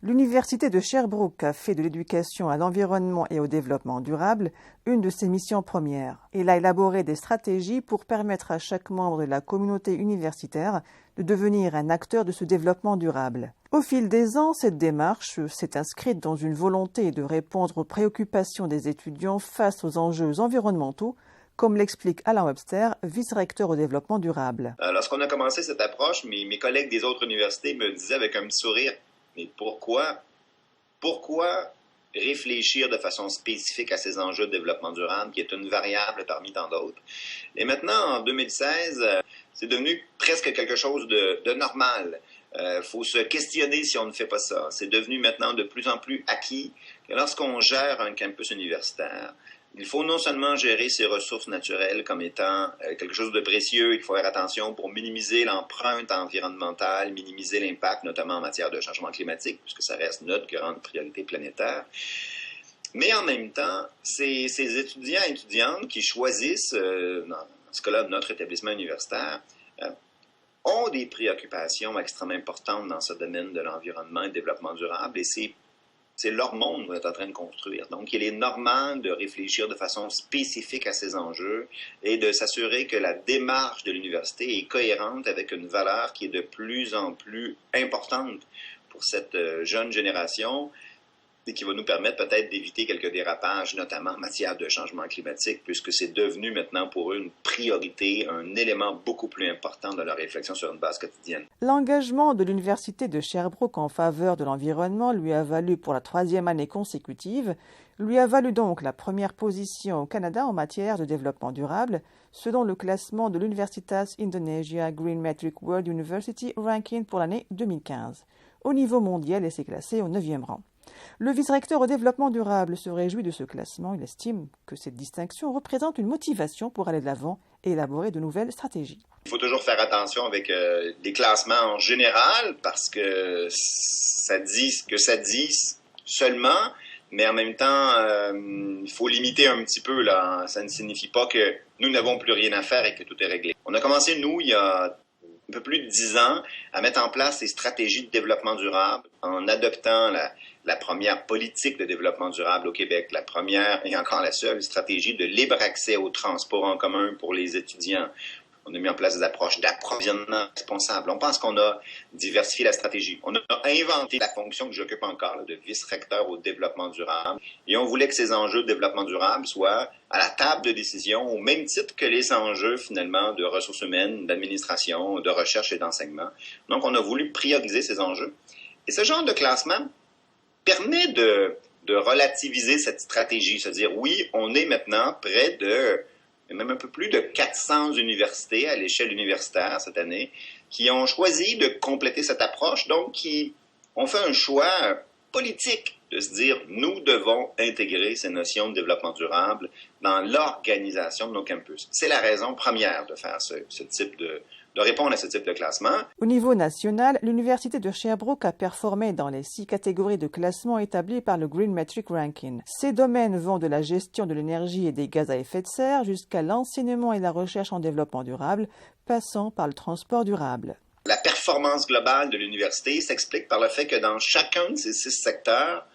L'Université de Sherbrooke a fait de l'éducation à l'environnement et au développement durable une de ses missions premières. Elle a élaboré des stratégies pour permettre à chaque membre de la communauté universitaire de devenir un acteur de ce développement durable. Au fil des ans, cette démarche s'est inscrite dans une volonté de répondre aux préoccupations des étudiants face aux enjeux environnementaux, comme l'explique Alain Webster, vice-recteur au développement durable. Lorsqu'on a commencé cette approche, mes collègues des autres universités me disaient avec un petit sourire, mais pourquoi réfléchir de façon spécifique à ces enjeux de développement durable, qui est une variable parmi tant d'autres? Et maintenant, en 2016, c'est devenu presque quelque chose de normal. Faut se questionner si on ne fait pas ça. C'est devenu maintenant de plus en plus acquis que lorsqu'on gère un campus universitaire, il faut non seulement gérer ses ressources naturelles comme étant quelque chose de précieux, il faut faire attention pour minimiser l'empreinte environnementale, minimiser l'impact, notamment en matière de changement climatique, puisque ça reste notre grande priorité planétaire. Mais en même temps, ces étudiants et étudiantes qui choisissent, dans ce cas-là, notre établissement universitaire, ont des préoccupations extrêmement importantes dans ce domaine de l'environnement et du développement durable, et c'est leur monde qu'on est en train de construire. Donc, il est normal de réfléchir de façon spécifique à ces enjeux et de s'assurer que la démarche de l'université est cohérente avec une valeur qui est de plus en plus importante pour cette jeune génération et qui va nous permettre peut-être d'éviter quelques dérapages, notamment en matière de changement climatique, puisque c'est devenu maintenant pour eux une priorité, un élément beaucoup plus important de leur réflexion sur une base quotidienne. L'engagement de l'Université de Sherbrooke en faveur de l'environnement lui a valu pour la 3e année consécutive, lui a valu donc la première position au Canada en matière de développement durable, selon le classement de l'Universitas Indonesia Green Metric World University Ranking pour l'année 2015. Au niveau mondial, elle s'est classée au 9e rang. Le vice-recteur au développement durable se réjouit de ce classement. Il estime que cette distinction représente une motivation pour aller de l'avant et élaborer de nouvelles stratégies. Il faut toujours faire attention avec les classements en général parce que ça dit ce que ça dit seulement, mais en même temps, il faut limiter un petit peu. Là. Ça ne signifie pas que nous n'avons plus rien à faire et que tout est réglé. On a commencé, nous, il y a un peu plus de 10 ans, à mettre en place des stratégies de développement durable en adoptant la première politique de développement durable au Québec, la première et encore la seule stratégie de libre accès au transport en commun pour les étudiants. On a mis en place des approches d'approvisionnement responsable. On pense qu'on a diversifié la stratégie. On a inventé la fonction que j'occupe encore là, de vice-recteur au développement durable. Et on voulait que ces enjeux de développement durable soient à la table de décision au même titre que les enjeux finalement de ressources humaines, d'administration, de recherche et d'enseignement. Donc on a voulu prioriser ces enjeux. Et ce genre de classement permet de relativiser cette stratégie. C'est-à-dire, oui, on est maintenant près de même un peu plus de 400 universités à l'échelle universitaire cette année qui ont choisi de compléter cette approche, donc qui ont fait un choix politique de se dire nous devons intégrer ces notions de développement durable dans l'organisation de nos campus. C'est la raison première de faire ce type de répondre à ce type de classement. Au niveau national, l'Université de Sherbrooke a performé dans les 6 catégories de classement établies par le Green Metric Ranking. Ces domaines vont de la gestion de l'énergie et des gaz à effet de serre jusqu'à l'enseignement et la recherche en développement durable, passant par le transport durable. La performance globale de l'université s'explique par le fait que dans chacun de ces 6 secteurs,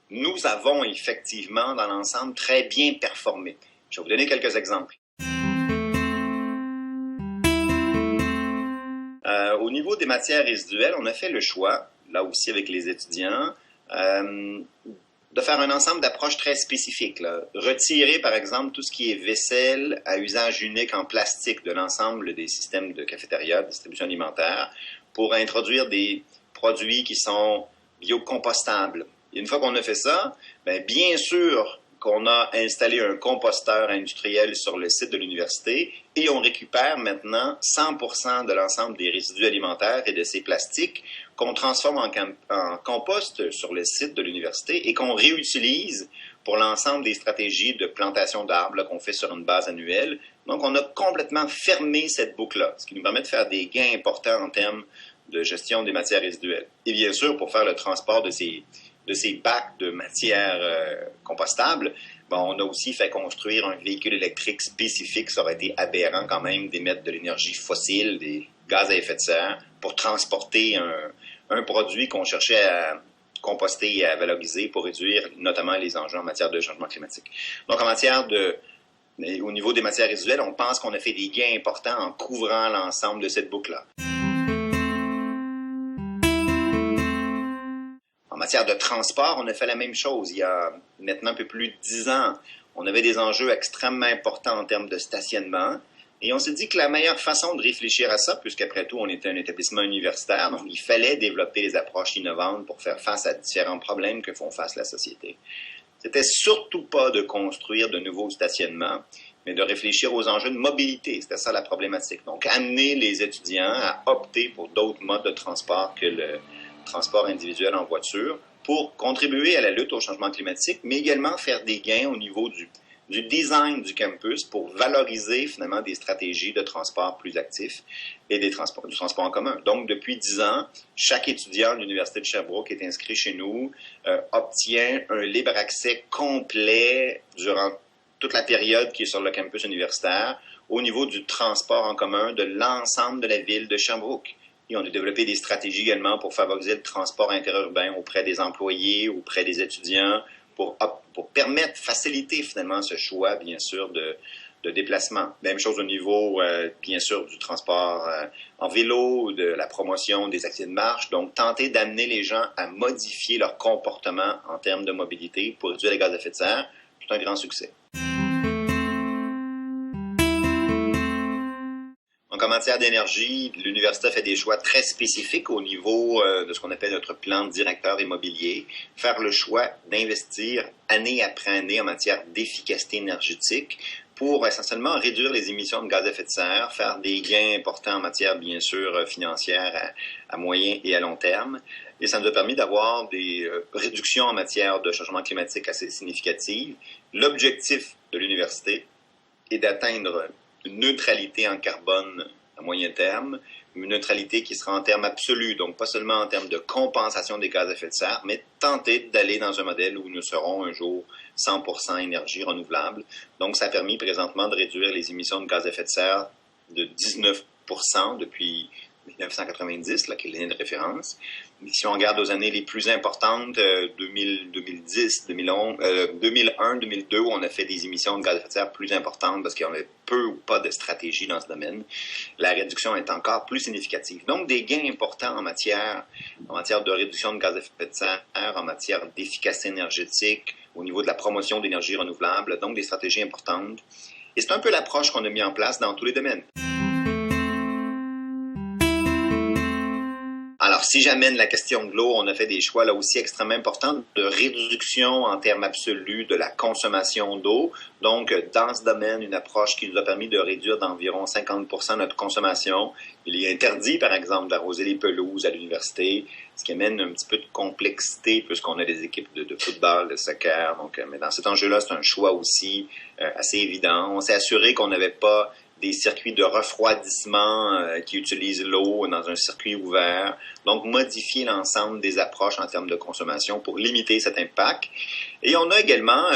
nous avons effectivement dans l'ensemble très bien performé. Je vais vous donner quelques exemples. Au niveau des matières résiduelles, on a fait le choix, là aussi avec les étudiants, de faire un ensemble d'approches très spécifiques. Là. Retirer, par exemple, tout ce qui est vaisselle à usage unique en plastique de l'ensemble des systèmes de cafétéria, de distribution alimentaire, pour introduire des produits qui sont biocompostables. Et une fois qu'on a fait ça, bien sûr qu'on a installé un composteur industriel sur le site de l'université et on récupère maintenant 100% de l'ensemble des résidus alimentaires et de ces plastiques qu'on transforme en compost sur le site de l'université et qu'on réutilise pour l'ensemble des stratégies de plantation d'arbres là, qu'on fait sur une base annuelle. Donc, on a complètement fermé cette boucle-là, ce qui nous permet de faire des gains importants en termes de gestion des matières résiduelles. Et bien sûr, pour faire le transport de ces bacs de matières compostables, on a aussi fait construire un véhicule électrique spécifique. Ça aurait été aberrant quand même d'émettre de l'énergie fossile, des gaz à effet de serre, pour transporter un produit qu'on cherchait composter et à valoriser pour réduire notamment les enjeux en matière de changement climatique. Donc, au niveau des matières résiduelles, on pense qu'on a fait des gains importants en couvrant l'ensemble de cette boucle-là. En matière de transport, on a fait la même chose. Il y a maintenant un peu plus de 10 ans, on avait des enjeux extrêmement importants en termes de stationnement. Et on s'est dit que la meilleure façon de réfléchir à ça, puisqu'après tout, on était un établissement universitaire, donc il fallait développer des approches innovantes pour faire face à différents problèmes que font face la société. C'était surtout pas de construire de nouveaux stationnements, mais de réfléchir aux enjeux de mobilité. C'était ça la problématique. Donc, amener les étudiants à opter pour d'autres modes de transport que le transport individuel en voiture pour contribuer à la lutte au changement climatique, mais également faire des gains au niveau du design du campus pour valoriser finalement des stratégies de transport plus actifs et du transport en commun. Donc, depuis 10 ans, chaque étudiant de l'Université de Sherbrooke qui est inscrit chez nous obtient un libre accès complet durant toute la période qui est sur le campus universitaire au niveau du transport en commun de l'ensemble de la ville de Sherbrooke. Et on a développé des stratégies également pour favoriser le transport interurbain auprès des employés, auprès des étudiants, pour faciliter finalement ce choix, bien sûr, de déplacement. Même chose au niveau, bien sûr, du transport en vélo, de la promotion des activités de marche. Donc, tenter d'amener les gens à modifier leur comportement en termes de mobilité pour réduire les gaz à effet de serre, c'est un grand succès. Donc, en matière d'énergie, l'université a fait des choix très spécifiques au niveau de ce qu'on appelle notre plan directeur immobilier. Faire le choix d'investir année après année en matière d'efficacité énergétique pour essentiellement réduire les émissions de gaz à effet de serre, faire des gains importants en matière, bien sûr, financière à moyen et à long terme. Et ça nous a permis d'avoir des réductions en matière de changement climatique assez significatives. L'objectif de l'université est d'atteindre une neutralité en carbone à moyen terme, une neutralité qui sera en termes absolus, donc pas seulement en termes de compensation des gaz à effet de serre, mais tenter d'aller dans un modèle où nous serons un jour 100% énergie renouvelable. Donc, ça a permis présentement de réduire les émissions de gaz à effet de serre de 19% depuis 1990, là, qui est l'année de référence. Mais si on regarde aux années les plus importantes, 2010, 2011, 2001, 2002, où on a fait des émissions de gaz à effet de serre plus importantes parce qu'il y avait peu ou pas de stratégie dans ce domaine, la réduction est encore plus significative. Donc, des gains importants en matière de réduction de gaz à effet de serre, en matière d'efficacité énergétique, au niveau de la promotion d'énergie renouvelable, donc des stratégies importantes. Et c'est un peu l'approche qu'on a mis en place dans tous les domaines. Alors, si j'amène la question de l'eau, on a fait des choix là aussi extrêmement importants de réduction en termes absolus de la consommation d'eau. Donc, dans ce domaine, une approche qui nous a permis de réduire d'environ 50% notre consommation. Il est interdit, par exemple, d'arroser les pelouses à l'université, ce qui amène un petit peu de complexité puisqu'on a des équipes de football, de soccer. Donc, mais dans cet enjeu-là, c'est un choix aussi assez évident. On s'est assuré qu'on n'avait pas des circuits de refroidissement qui utilisent l'eau dans un circuit ouvert. Donc, modifier l'ensemble des approches en termes de consommation pour limiter cet impact. Et on a également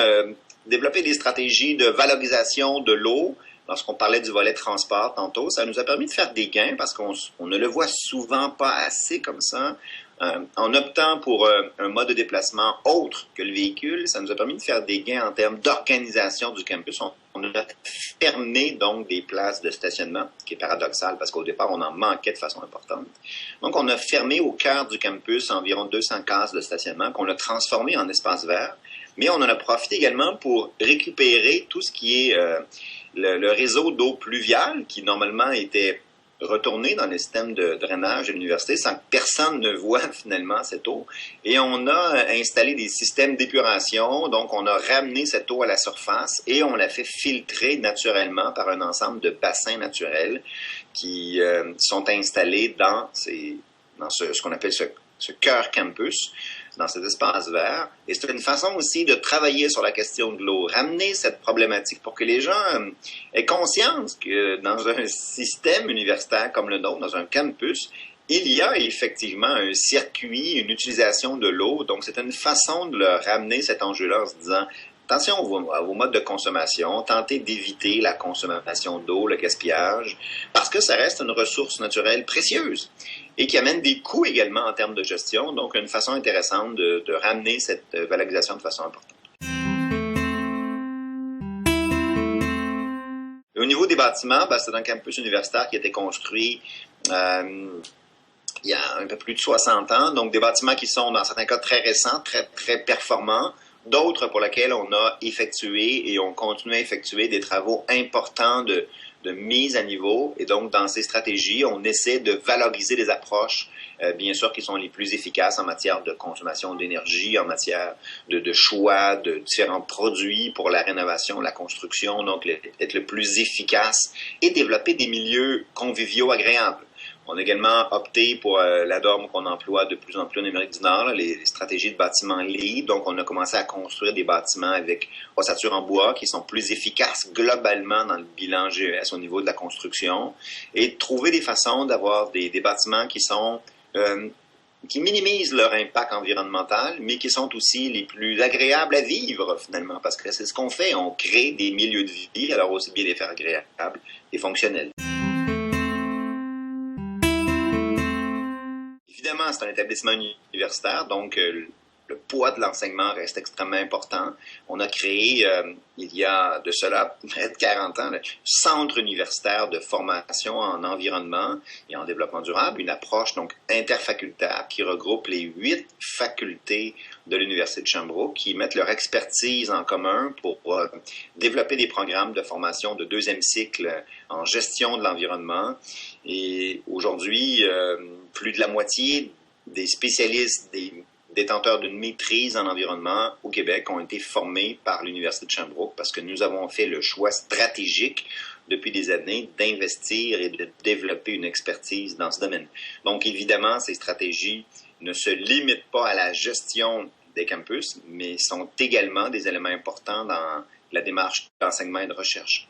développé des stratégies de valorisation de l'eau. Lorsqu'on parlait du volet transport tantôt, ça nous a permis de faire des gains parce qu'on ne le voit souvent pas assez comme ça. En optant pour un mode de déplacement autre que le véhicule, ça nous a permis de faire des gains en termes d'organisation du campus. On a fermé donc des places de stationnement, ce qui est paradoxal parce qu'au départ, on en manquait de façon importante. Donc, on a fermé au cœur du campus environ 200 cases de stationnement qu'on a transformées en espaces verts, mais on en a profité également pour récupérer tout ce qui est le réseau d'eau pluviale qui normalement était retourner dans le système de drainage de l'université sans que personne ne voit finalement cette eau. Et on a installé des systèmes d'épuration, donc on a ramené cette eau à la surface et on l'a fait filtrer naturellement par un ensemble de bassins naturels qui sont installés dans ce qu'on appelle ce cœur campus, dans cet espace vert. Et c'est une façon aussi de travailler sur la question de l'eau, ramener cette problématique pour que les gens aient conscience que dans un système universitaire comme le nôtre, dans un campus, il y a effectivement un circuit, une utilisation de l'eau. Donc, c'est une façon de leur ramener cet enjeu-là en se disant attention à vos modes de consommation, tentez d'éviter la consommation d'eau, le gaspillage, parce que ça reste une ressource naturelle précieuse. et qui amène des coûts également en termes de gestion. Donc, une façon intéressante de ramener cette valorisation de façon importante. Et au niveau des bâtiments, c'est un campus universitaire qui a été construit il y a un peu plus de 60 ans. Donc, des bâtiments qui sont, dans certains cas, très récents, très, très performants. D'autres pour lesquels on a effectué et on continue à effectuer des travaux importants de mise à niveau. Et donc, dans ces stratégies, on essaie de valoriser des approches, bien sûr, qui sont les plus efficaces en matière de consommation d'énergie, en matière de choix de différents produits pour la rénovation, la construction, donc être le plus efficace et développer des milieux conviviaux agréables. On a également opté pour la norme qu'on emploie de plus en plus en Amérique du Nord, les stratégies de bâtiments LEED. Donc, on a commencé à construire des bâtiments avec ossature en bois qui sont plus efficaces globalement dans le bilan GES au niveau de la construction et trouver des façons d'avoir des bâtiments qui sont qui minimisent leur impact environnemental, mais qui sont aussi les plus agréables à vivre finalement, parce que c'est ce qu'on fait. On crée des milieux de vie, alors aussi bien les faire agréables et fonctionnels. Évidemment, c'est un établissement universitaire, donc le poids de l'enseignement reste extrêmement important. On a créé, il y a de cela près de 40 ans, le Centre universitaire de formation en environnement et en développement durable, une approche donc interfacultaire qui regroupe les 8 facultés de l'Université de Sherbrooke qui mettent leur expertise en commun pour développer des programmes de formation de 2e cycle en gestion de l'environnement. Et aujourd'hui, plus de la moitié des spécialistes, des détenteurs d'une maîtrise en environnement au Québec ont été formés par l'Université de Sherbrooke parce que nous avons fait le choix stratégique depuis des années d'investir et de développer une expertise dans ce domaine. Donc, évidemment, ces stratégies ne se limitent pas à la gestion des campus, mais sont également des éléments importants dans la démarche d'enseignement et de recherche.